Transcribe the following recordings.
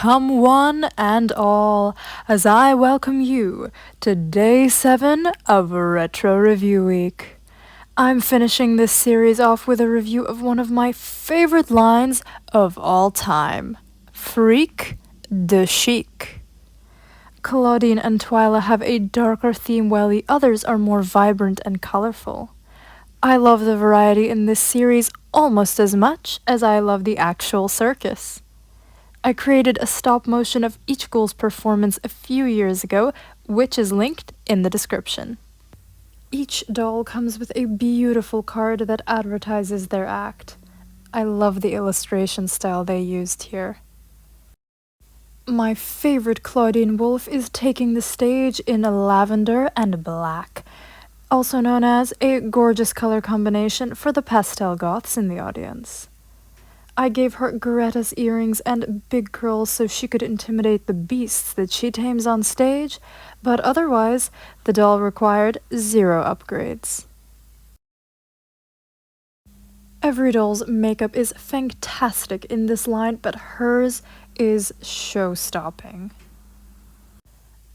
Welcome one and all, as I welcome you to Day 7 of Retro Review Week. I'm finishing this series off with a review of one of my favorite lines of all time, Freak de Chic. Clawdeen and Twyla have a darker theme while the others are more vibrant and colorful. I love the variety in this series almost as much as I love the actual circus. I created a stop motion of each ghoul's performance a few years ago, which is linked in the description. Each doll comes with a beautiful card that advertises their act. I love the illustration style they used here. My favorite Clawdeen wolf is taking the stage in lavender and black, also known as a gorgeous color combination for the pastel goths in the audience. I gave her Greta's earrings and big curls so she could intimidate the beasts that she tames on stage, but otherwise, the doll required 0 upgrades. Every doll's makeup is fantastic in this line, but hers is show-stopping.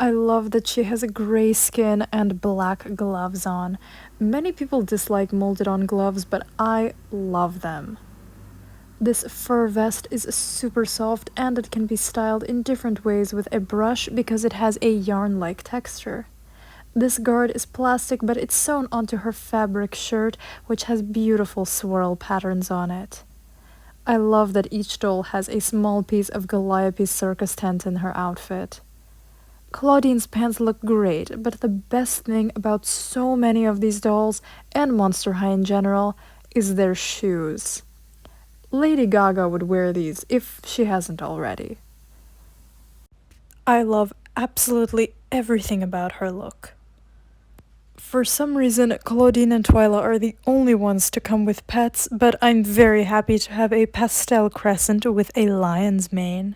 I love that she has a gray skin and black gloves on. Many people dislike molded-on gloves, but I love them. This fur vest is super soft and it can be styled in different ways with a brush because it has a yarn-like texture. This guard is plastic but it's sewn onto her fabric shirt, which has beautiful swirl patterns on it. I love that each doll has a small piece of Calliope's circus tent in her outfit. Clawdeen's pants look great, but the best thing about so many of these dolls, and Monster High in general, is their shoes. Lady Gaga would wear these if she hasn't already. I love absolutely everything about her look. For some reason, Clawdeen and Twyla are the only ones to come with pets, but I'm very happy to have a pastel crescent with a lion's mane.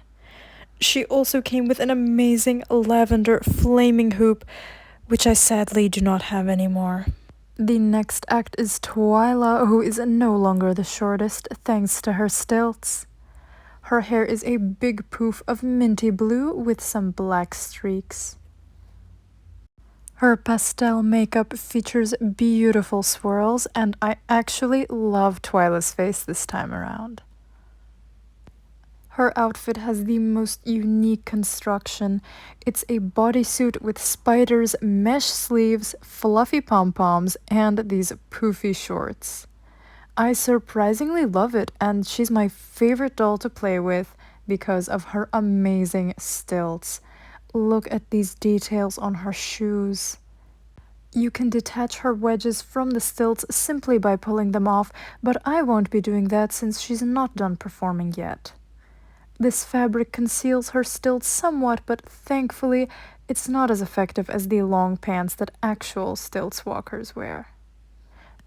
She also came with an amazing lavender flaming hoop, which I sadly do not have anymore. The next act is Twyla, who is no longer the shortest thanks to her stilts. Her hair is a big poof of minty blue with some black streaks. Her pastel makeup features beautiful swirls, and I actually love Twyla's face this time around. Her outfit has the most unique construction. It's a bodysuit with spiders, mesh sleeves, fluffy pom-poms, and these poofy shorts. I surprisingly love it, and she's my favorite doll to play with because of her amazing stilts. Look at these details on her shoes. You can detach her wedges from the stilts simply by pulling them off, but I won't be doing that since she's not done performing yet. This fabric conceals her stilts somewhat, but thankfully, it's not as effective as the long pants that actual stilts walkers wear.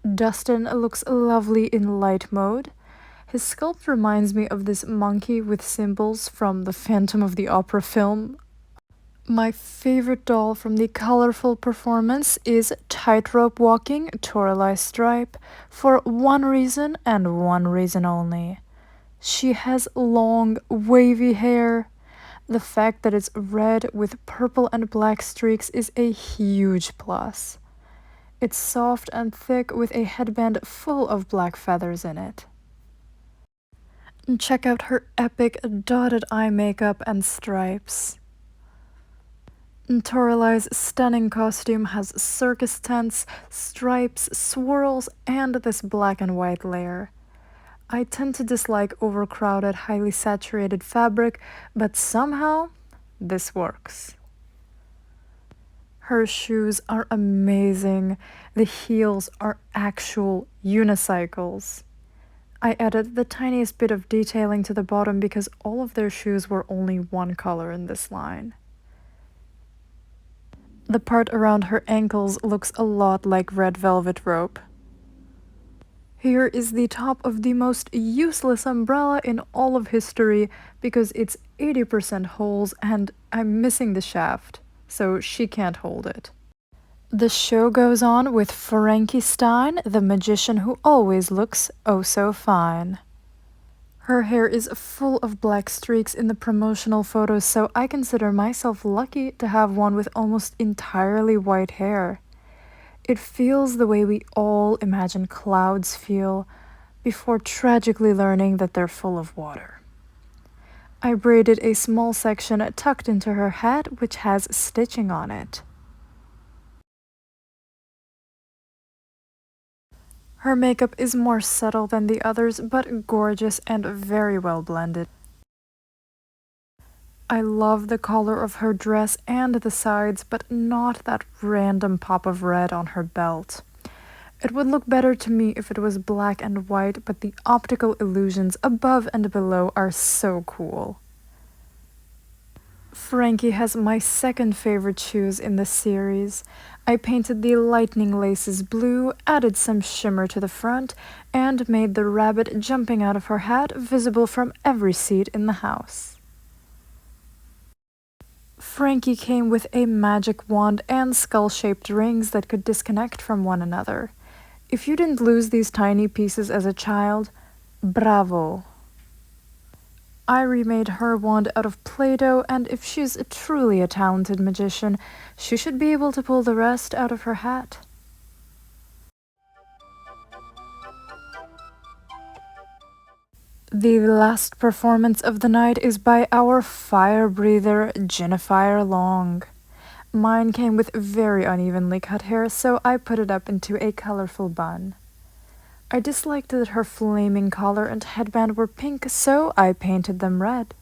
Dustin looks lovely in light mode. His sculpt reminds me of this monkey with symbols from the Phantom of the Opera film. My favorite doll from the colorful performance is tightrope walking Toralei Stripe, for one reason and one reason only. She has long, wavy hair. The fact that it's red with purple and black streaks is a huge plus. It's soft and thick with a headband full of black feathers in it. And check out her epic dotted eye makeup and stripes. Toralei's stunning costume has circus tents, stripes, swirls, and this black and white layer. I tend to dislike overcrowded, highly saturated fabric, but somehow this works. Her shoes are amazing. The heels are actual unicycles. I added the tiniest bit of detailing to the bottom because all of their shoes were only one color in this line. The part around her ankles looks a lot like red velvet rope. Here is the top of the most useless umbrella in all of history because it's 80% holes and I'm missing the shaft, so she can't hold it. The show goes on with Frankie, the magician who always looks oh so fine. Her hair is full of black streaks in the promotional photos, so I consider myself lucky to have one with almost entirely white hair. It feels the way we all imagine clouds feel before tragically learning that they're full of water. I braided a small section tucked into her hat, which has stitching on it. Her makeup is more subtle than the others, but gorgeous and very well blended. I love the color of her dress and the sides, but not that random pop of red on her belt. It would look better to me if it was black and white, but the optical illusions above and below are so cool. Frankie has my second favorite shoes in the series. I painted the lightning laces blue, added some shimmer to the front, and made the rabbit jumping out of her hat visible from every seat in the house. Frankie came with a magic wand and skull-shaped rings that could disconnect from one another. If you didn't lose these tiny pieces as a child, bravo! I remade her wand out of Play-Doh, and if she's truly a talented magician, she should be able to pull the rest out of her hat. The last performance of the night is by our fire breather, Jinafire Long. Mine came with very unevenly cut hair, so I put it up into a colorful bun. I disliked that her flaming collar and headband were pink, so I painted them red.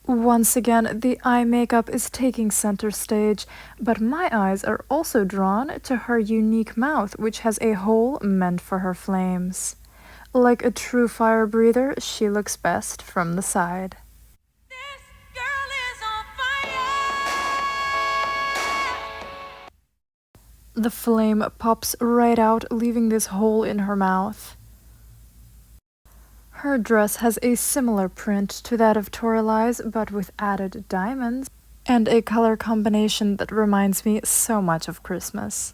Once again, the eye makeup is taking center stage, but my eyes are also drawn to her unique mouth, which has a hole meant for her flames. Like a true fire breather, she looks best from the side. This girl is on fire! The flame pops right out, leaving this hole in her mouth. Her dress has a similar print to that of Toralei's, but with added diamonds, and a color combination that reminds me so much of Christmas.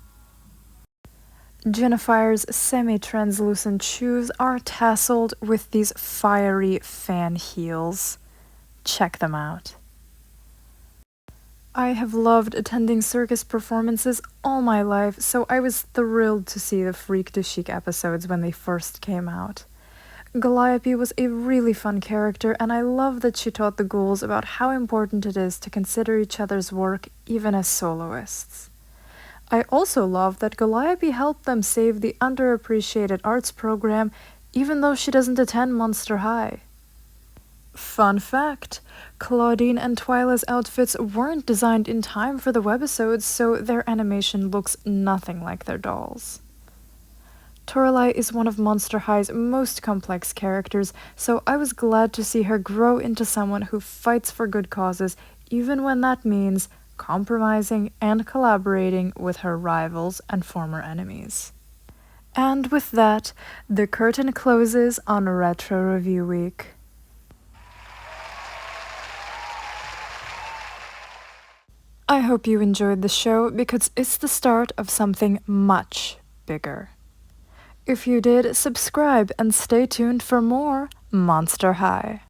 Jinafire's semi-translucent shoes are tasseled with these fiery fan heels. Check them out. I have loved attending circus performances all my life, so I was thrilled to see the Freak to Chic episodes when they first came out. Calliope was a really fun character, and I love that she taught the ghouls about how important it is to consider each other's work even as soloists. I also love that Calliope helped them save the underappreciated arts program, even though she doesn't attend Monster High. Fun fact, Clawdeen and Twyla's outfits weren't designed in time for the webisodes, so their animation looks nothing like their dolls. Toralei is one of Monster High's most complex characters, so I was glad to see her grow into someone who fights for good causes, even when that means compromising and collaborating with her rivals and former enemies. And with that, the curtain closes on Retro Review Week. I hope you enjoyed the show because it's the start of something much bigger. If you did, subscribe and stay tuned for more Monster High.